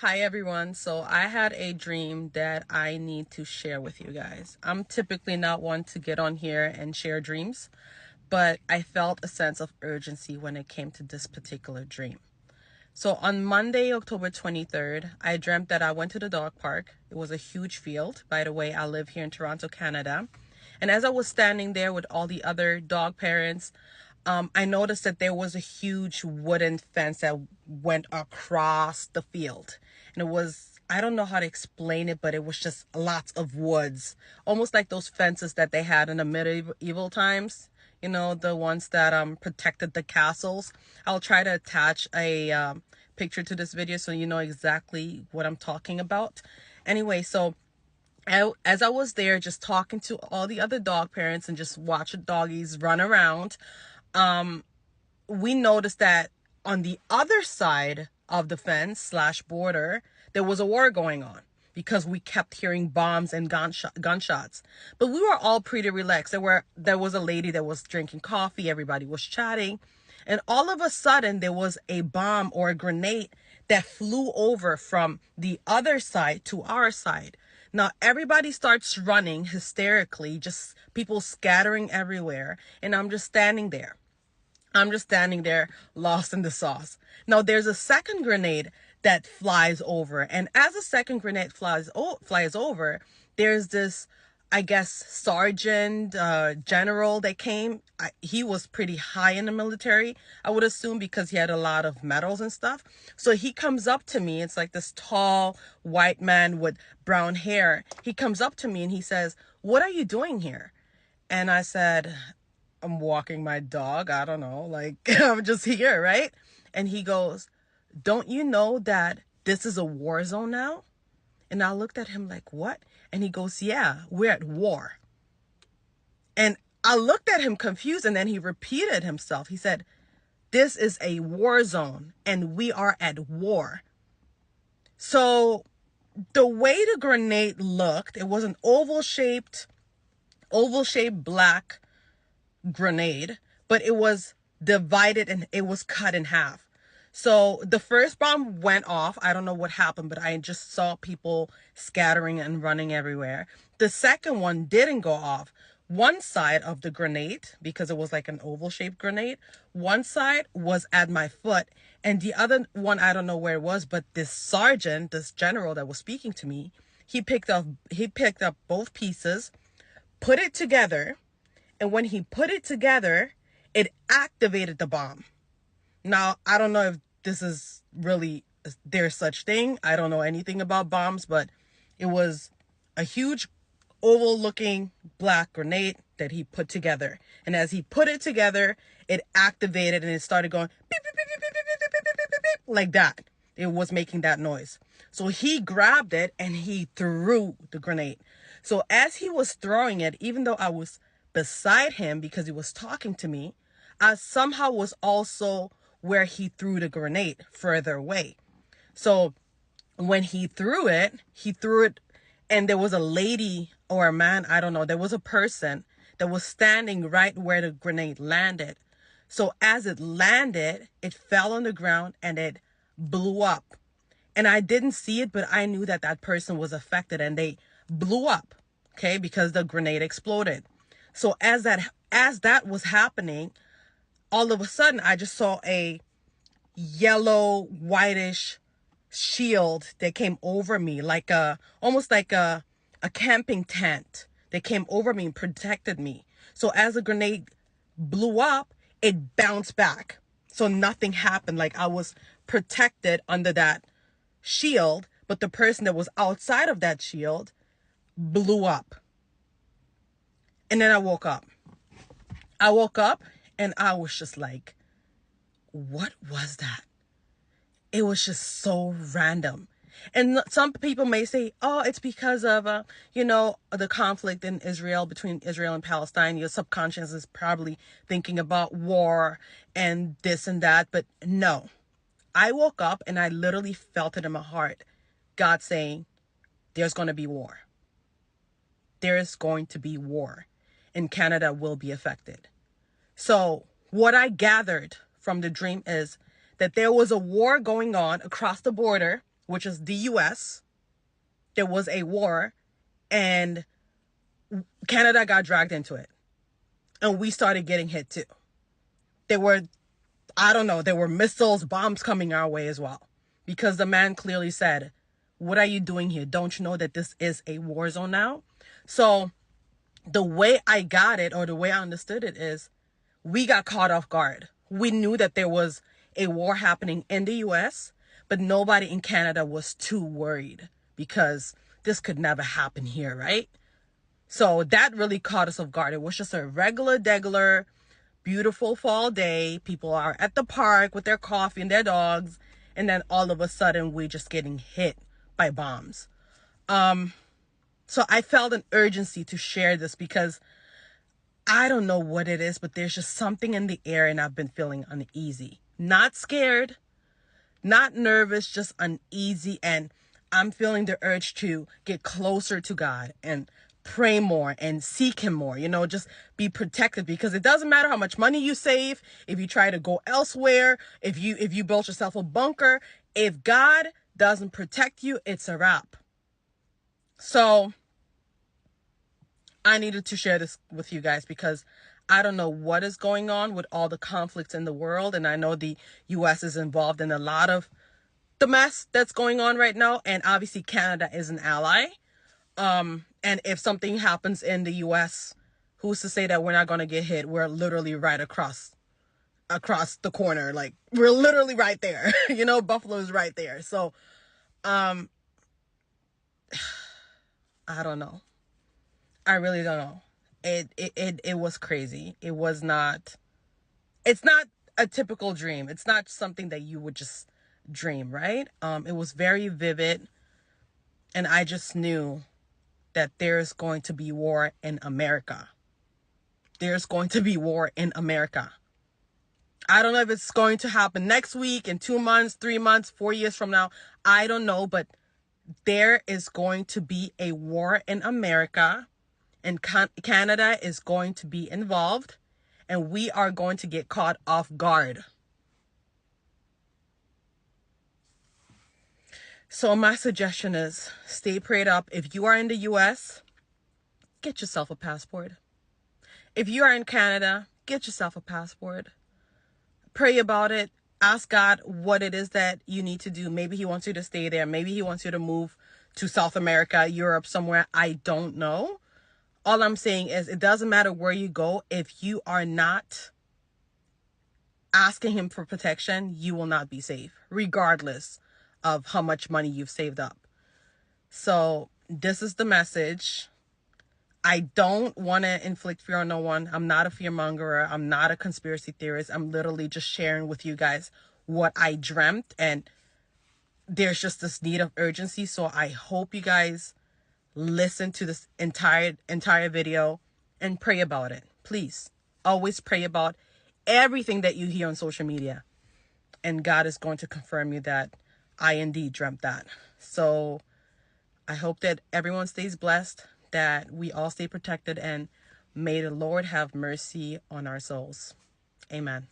Hi everyone. So I had a dream that I need to share with you guys. I'm typically not one to get on here and share dreams, but I felt a sense of urgency when it came to this particular dream. So on Monday, October 23rd, I dreamt that I went to the dog park. It was a huge field. By the way, I live here in Toronto, Canada. And as I was standing there with all the other dog parents, I noticed that there was a huge wooden fence that went across the field. And it was, I don't know how to explain it, but it was just lots of woods, almost like those fences that they had in the medieval times. You know, the ones that protected the castles. I'll try to attach a picture to this video so you know exactly what I'm talking about. Anyway, so as I was there just talking to all the other dog parents and just watching doggies run around, we noticed that on the other side of the fence slash border, there was a war going on because we kept hearing bombs and gunshots. But we were all pretty relaxed. There was a lady that was drinking coffee. Everybody was chatting. And all of a sudden, there was a bomb or a grenade that flew over from the other side to our side. Now, everybody starts running hysterically, just people scattering everywhere. And I'm just standing there. Lost in the sauce. Now, there's a second grenade that flies over. And as a second grenade flies over, there's this, I guess, sergeant, general that came. He was pretty high in the military, I would assume, because he had a lot of medals and stuff. So he comes up to me. It's like this tall white man with brown hair. He comes up to me and he says, "What are you doing here?" And I said, "I'm walking my dog. I don't know, like I'm just here, right?" And he goes, "Don't you know that this is a war zone now?" And I looked at him like, "What?" And he goes, "Yeah, we're at war." And I looked at him confused, and then he repeated himself. He said, "This is a war zone and we are at war." So the way the grenade looked, it was an oval-shaped black grenade, but it was divided and it was cut in half. So the first bomb went off. I don't know what happened, but I just saw people scattering and running everywhere. The second one didn't go off. One side of the grenade, because it was like an oval shaped grenade, one side was at my foot, and the other one, I don't know where it was, but this sergeant, this general that was speaking to me, he picked up both pieces, put it together, and when he put it together, it activated the bomb. Now, I don't know if this is really, there's such thing. I don't know anything about bombs, but it was a huge oval looking black grenade that he put together. And as he put it together, it activated and it started going beep, beep, beep, beep, beep, beep, beep, beep, beep, beep, beep, like that. It was making that noise. So he grabbed it and he threw the grenade. So as he was throwing it, even though I was beside him because he was talking to me, I somehow was also where he threw the grenade, further away. So when he threw it, and there was a lady or a man, I don't know, there was a person that was standing right where the grenade landed. So as it landed, it fell on the ground and it blew up. And I didn't see it, but I knew that that person was affected and they blew up, okay, because the grenade exploded. So as that was happening, all of a sudden I just saw a yellow whitish shield that came over me, like almost like a camping tent that came over me and protected me. So as the grenade blew up, it bounced back. So nothing happened. Like I was protected under that shield, but the person that was outside of that shield blew up. And then I woke up. And I was just like, what was that? It was just so random. And some people may say, "Oh, it's because of, the conflict in Israel, between Israel and Palestine. Your subconscious is probably thinking about war and this and that." But no, I woke up and I literally felt it in my heart. God saying, there's going to be war. There is going to be war, and Canada will be affected. So what I gathered from the dream is that there was a war going on across the border which is the US, there was a war and Canada got dragged into it. And we started getting hit too. There were, I don't know, there were missiles, bombs coming our way as well. Because the man clearly said, what are you doing here? Don't you know that this is a war zone now? So the way I got it, or the way I understood it, is we got caught off guard. We knew that there was a war happening in the US, but nobody in Canada was too worried because this could never happen here, right? So that really caught us off guard. It was just a regular, beautiful fall day. People are at the park with their coffee and their dogs. And then all of a sudden, we're just getting hit by bombs. So I felt an urgency to share this because I don't know what it is, but there's just something in the air and I've been feeling uneasy. Not scared, not nervous, just uneasy. And I'm feeling the urge to get closer to God and pray more and seek him more, just be protected, because it doesn't matter how much money you save. If you try to go elsewhere, if you build yourself a bunker, if God doesn't protect you, it's a wrap. So I needed to share this with you guys because I don't know what is going on with all the conflicts in the world. And I know the US is involved in a lot of the mess that's going on right now. And obviously Canada is an ally. And if something happens in the US, who's to say that we're not going to get hit? We're literally right across the corner. Like, we're literally right there. Buffalo is right there. So, I don't know. I really don't know. It was crazy. It's not a typical dream. It's not something that you would just dream, right? It was very vivid. And I just knew that there's going to be war in America. There's going to be war in America. I don't know if it's going to happen next week, in 2 months, 3 months, 4 years from now. I don't know, but there is going to be a war in America, and Canada is going to be involved, and we are going to get caught off guard. So my suggestion is stay prayed up. If you are in the US, get yourself a passport. If you are in Canada, get yourself a passport. Pray about it. Ask God what it is that you need to do. Maybe he wants you to stay there. Maybe he wants you to move to South America, Europe, somewhere. I don't know. All I'm saying is it doesn't matter where you go. If you are not asking him for protection, you will not be safe, regardless of how much money you've saved up. So this is the message. I don't want to inflict fear on no one. I'm not a fearmongerer. I'm not a conspiracy theorist. I'm literally just sharing with you guys what I dreamt, and there's just this need of urgency. So I hope you guys listen to this entire video and pray about it. Please always pray about everything that you hear on social media, and God is going to confirm you that I indeed dreamt that. So I hope that everyone stays blessed, that we all stay protected, and may the Lord have mercy on our souls. Amen.